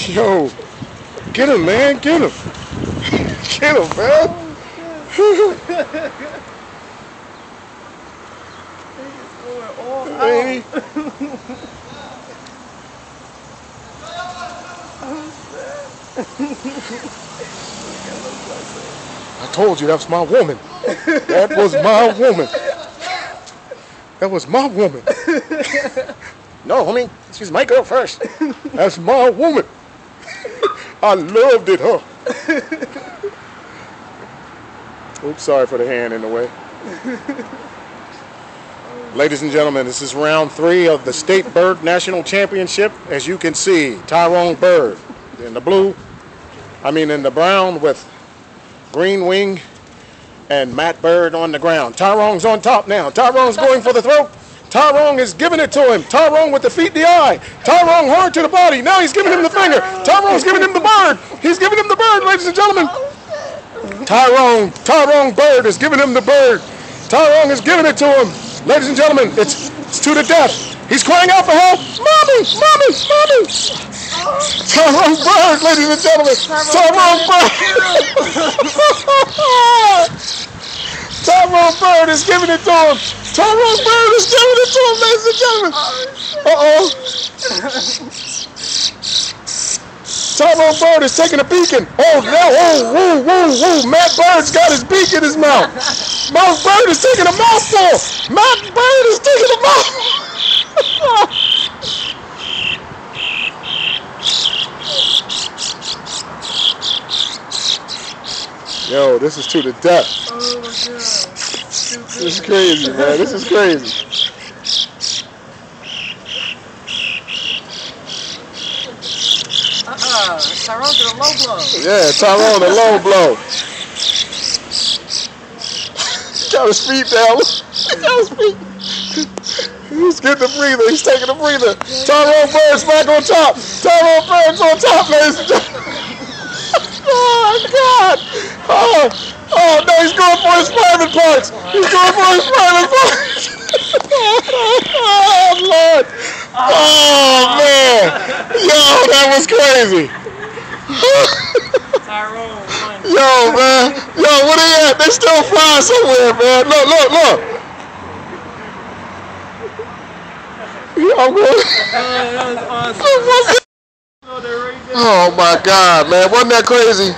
Yo, get him, man, get him. Get him, man. Baby. I told you that was my woman. That was my woman. That was my woman. No, homie, she's my girl first. That's my woman. I loved it, huh? Oops, sorry for the hand in the way. Ladies and gentlemen, this is round 3 of the State Bird National Championship. As you can see, Tyrone Bird in the blue, in the brown with green wing, and Matt Bird on the ground. Tyrone's on top now. Tyrone's going for the throat. Tyrone is giving it to him. Tyrone with the feet, the eye. Tyrone hard to the body. Now he's giving him the finger. Tyrone's giving him the bird. He's giving him the bird, ladies and gentlemen. Tyrone Bird is giving him the bird. Tyrone is giving it to him. Ladies and gentlemen, it's to the death. He's crying out for help. Mommy, mommy, mommy. Tyrone Bird, ladies and gentlemen. Tyrone Bird. Tyrone Bird is giving it to him. Tyrone Bird is giving it to him, ladies and gentlemen. Uh-oh. Tyrone Bird is taking a beacon. Oh, no. Oh, woo. Matt Bird's got his beak in his mouth. Matt Bird is taking a mouthful. Matt Bird is taking a mouthful. Yo, this is to the death. Oh, my God. This is crazy, man. This is crazy. Tyrone did a low blow. Yeah, Tyrone a low blow. Got his feet down. Got his feet. He's getting a breather. He's taking a breather. Tyrone Bird's back on top. Tyrone Bird's on top, ladies and gentlemen. Oh, my God. Oh, no, he's going for his private parts. He's going for his private parts. Oh, Lord. Oh, man. Yo, that was crazy. Tyrone won. Yo, man. Yo, where they at? They still flying somewhere, man. Look. Yo, I'm going. That was awesome. Oh, my God, man. Wasn't that crazy?